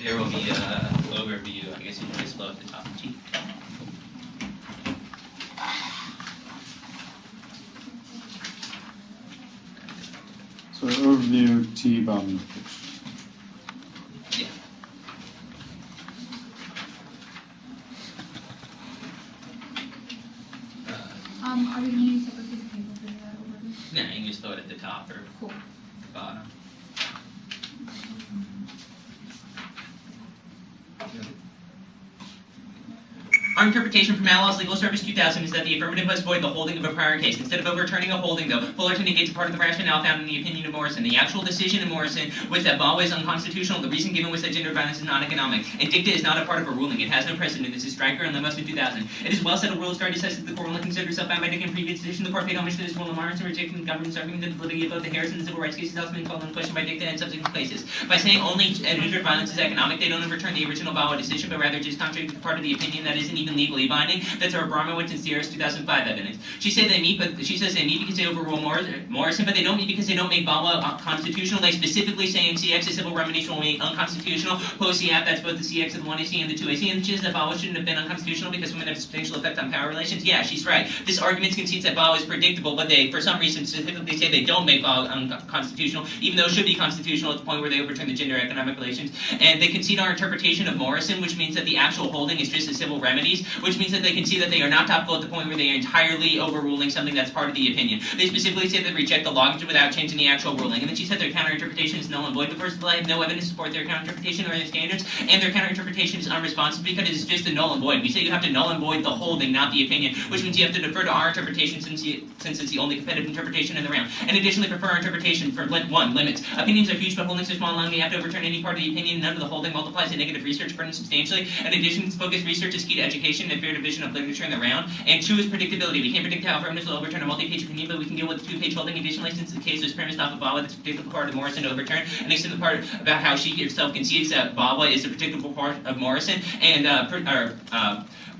there will be an overview. I guess you can just flow at the top of T. So overview T bottom of page. Yeah. Are we going to use separate piece of paper for that overview? No, you can just throw it at the top or Cool. the bottom. Our interpretation from Malaw's Legal Service 2000 is that the affirmative must void the holding of a prior case. Instead of overturning a holding, though, Fullerton negates a part of the rationale found in the opinion of Morrison. The actual decision in Morrison was that VAWA is unconstitutional. The reason given was that gender violence is not economic. And dicta is not a part of a ruling. It has no precedent. This is Stryker and Lemos in 2000. It is well settled rule of stare decisis that the court will not consider itself bound by dicta in previous decision. The court paid homage to this rule in Morrison, rejecting the government's argument that the validity of both the Harrison and civil rights cases has been called into question by dicta in subsequent places. By saying only gender violence is economic, they don't overturn the original VAWA decision, but rather just contradict the part of the opinion that isn't even legally binding. That's our Abramowitz and Sierra's 2005 evidence. She says they meet because they overrule Morrison, but they don't meet because they don't make VAWA constitutional. They specifically say in CX the civil remedies will be unconstitutional. Post-CF, that's both the CX of the 1AC and the 2AC, and she says that VAWA shouldn't have been unconstitutional because women have a substantial effect on power relations. Yeah, she's right. This argument concedes that VAWA is predictable, but they, for some reason, specifically say they don't make VAWA unconstitutional, even though it should be constitutional at the point where they overturn the gender economic relations. And they concede our interpretation of Morrison, which means that the actual holding is just the civil remedies, which means that they can see that they are not topical at the point where they are entirely overruling something that's part of the opinion. They specifically say they reject the logic without changing the actual ruling. And then she said their counter-interpretation is null and void, but first of all, I have no evidence to support their counter-interpretation or their standards, and their counter-interpretation is unresponsive because it's just a null and void. We say you have to null and void the holding, not the opinion, which means you have to defer to our interpretation since it's the only competitive interpretation in the round. And additionally, prefer our interpretation for one, limits. Opinions are huge, but holdings are small, and you have to overturn any part of the opinion. None of the holding multiplies the negative research burden substantially. In addition, focused research is key to education and fair division of literature in the round. And two is predictability. We can't predict how affirmatives will overturn a multi-page opinion, but we can deal with a two-page holding. Additionally, since the case was premised off of VAWA, that's a predictable part of Morrison to overturn, and next to the part about how she herself concedes that VAWA is a predictable part of Morrison, and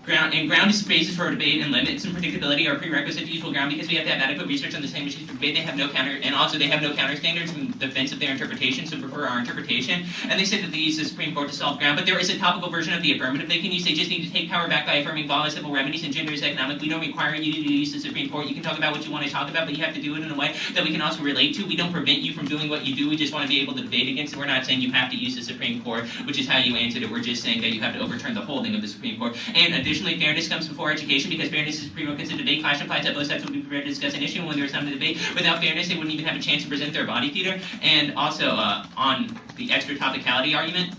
ground is the basis for debate, and limits and predictability are prerequisite to useful ground because we have to have adequate research on the same issues for debate. They have no counter, and also they have no counter standards in defense of their interpretation, so prefer our interpretation. And they said that they use the Supreme Court to solve ground, but there is a topical version of the affirmative they can use. They just need to take power back by affirming VAWA civil remedies and gender is economic. We don't require you to use the Supreme Court. You can talk about what you want to talk about, but you have to do it in a way that we can also relate to. We don't prevent you from doing what you do. We just want to be able to debate against it. We're not saying you have to use the Supreme Court, which is how you answered it. We're just saying that you have to overturn the holding of the Supreme Court. And additionally, fairness comes before education because fairness is a prerequisite to debate. Clash applies that both sides will be prepared to discuss an issue, and when there is time to debate. Without fairness, they wouldn't even have a chance to present their body theater. And also, on the extra topicality argument,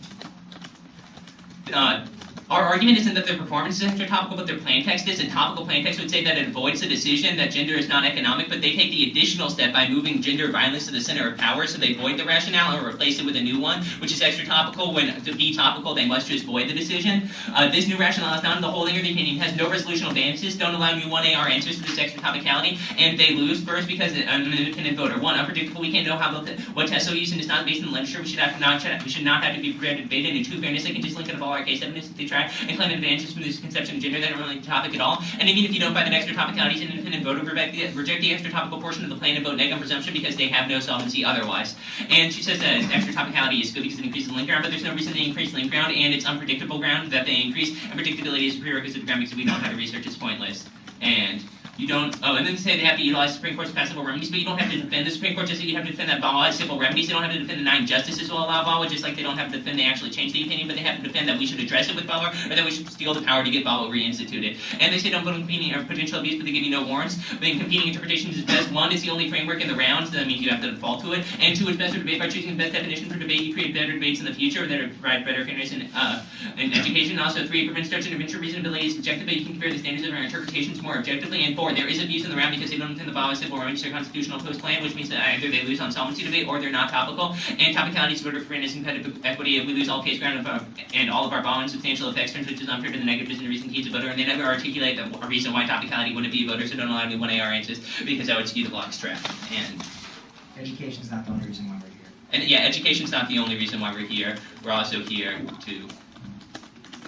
our argument isn't that their performance is extra topical, but their plain text is. And topical plain text would say that it avoids the decision that gender is not economic, but they take the additional step by moving gender violence to the center of power, so they void the rationale and replace it with a new one, which is extra topical. When to be topical, they must just void the decision. This new rationale is not in the holding or the opinion, has no resolutional advantages, don't allow new 1AR answers to this extra topicality, and they lose first because I'm an independent voter. One, unpredictable, we can't know what tests they'll use, and it's not based on the literature. We should not have to be prepared to debate it. And two, fairness, they can just link it to all our case evidence if they try and claim advantages from this conception of gender that don't relate to topic at all. And even if you don't buy the extra topicality, an independent voter reject the extra topical portion of the plain and vote neg on presumption because they have no solvency otherwise. And she says that extra topicality is good because it increases link ground, but there's no reason to increase link ground, and it's unpredictable ground that they increase, and predictability is a prerequisite to ground because we don't have to research, it's pointless. And you don't, and then they say they have to utilize the Supreme Court's past civil remedies, but you don't have to defend the Supreme Court, just that you have to defend that VAWA is civil remedies. They don't have to defend the 9 justices will allow VAWA, just like they don't have to defend they actually change the opinion, but they have to defend that we should address it with VAWA, or that we should steal the power to get VAWA reinstituted. And they say don't vote on competing or potential abuse, but they give you no warrants. But in competing interpretations is best. 1 is the only framework in the rounds, that means you have to default to it. And 2 is best for debate. By choosing the best definition for debate, you create better debates in the future that provide better fairness in education. Also 3, prevents such intervention reasonability is subjective, but you can compare the standards of our interpretations more objectively. And 4, there is abuse in the round because they don't intend the VAWA civil remedies or constitutional post-plan, which means that either they lose on solvency debate or they're not topical. And topicality is voter fairness and competitive equity. If we lose all case ground and all of our VAWA and substantial effects terms, which is unfair to the negative and reason keys a voter, and they never articulate a reason why topicality wouldn't be a voter, so don't allow me 1AR answers because that would skew the block strap. And education's not the only reason why we're here. And yeah, education's not the only reason why we're here. We're also here to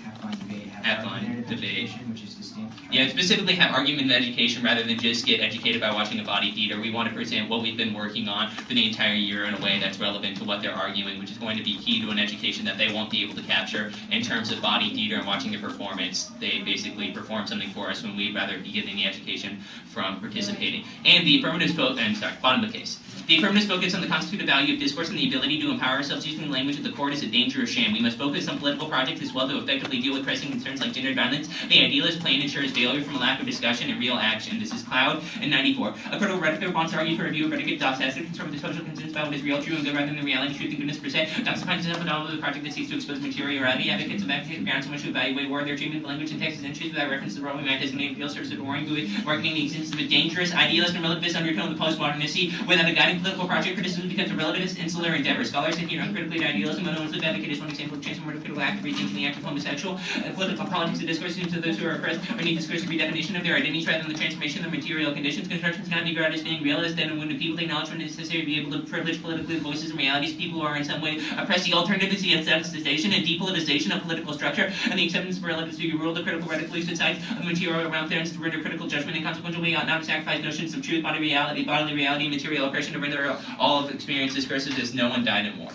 have fun, debate, Have fun, argumentative debate. education, which is distinct. Yeah, specifically have argument education rather than just get educated by watching a body theater. We want to present what we've been working on for the entire year in a way that's relevant to what they're arguing, which is going to be key to an education that they won't be able to capture in terms of body theater and watching a performance. They basically perform something for us when we'd rather be getting the education from participating. And the affirmative bottom of the case. The affirmative focus on the constitutive value of discourse and the ability to empower ourselves using the language of the court is a dangerous sham. We must focus on political projects as well to effectively deal with pressing concerns like gender violence. The idealist plan ensures failure from a lack of discussion and real action. This is Cloud and 94. A critical rhetoric wants to argue for a view of predicate docs has to concern with the social concerns about what is real, true, and good rather than the reality, truth, and goodness per se. Docs defines itself as a project that seeks to expose materiality. Advocates of advocating grounds so much to evaluate war, their treatment of language and text as entries without reference to the role we might designate field source of warring marketing the existence of a dangerous, idealist, and relativist undertone of the postmodernity without a guiding political project. Criticism becomes a relativist, insular endeavor. Scholars adhere uncritically to idealism, and those that advocate is one example of transformative critical act of rethinking the act of homosexual. Political politics and discourse to those who are oppressed or need discursive redefinition of their identities rather than the transformation of their material conditions. Constructions cannot be regarded as being real, as then and when the people acknowledge when it is necessary to be able to privilege politically the voices and realities of people who are in some way oppressed. The alternative is the aestheticization and depoliticization of political structure and the acceptance of relatives to be ruled. The critical radical side of the material around there to render critical judgment, and consequently ought not to sacrifice notions of truth, bodily reality, and material oppression to render all of experience discursive as no one died at war.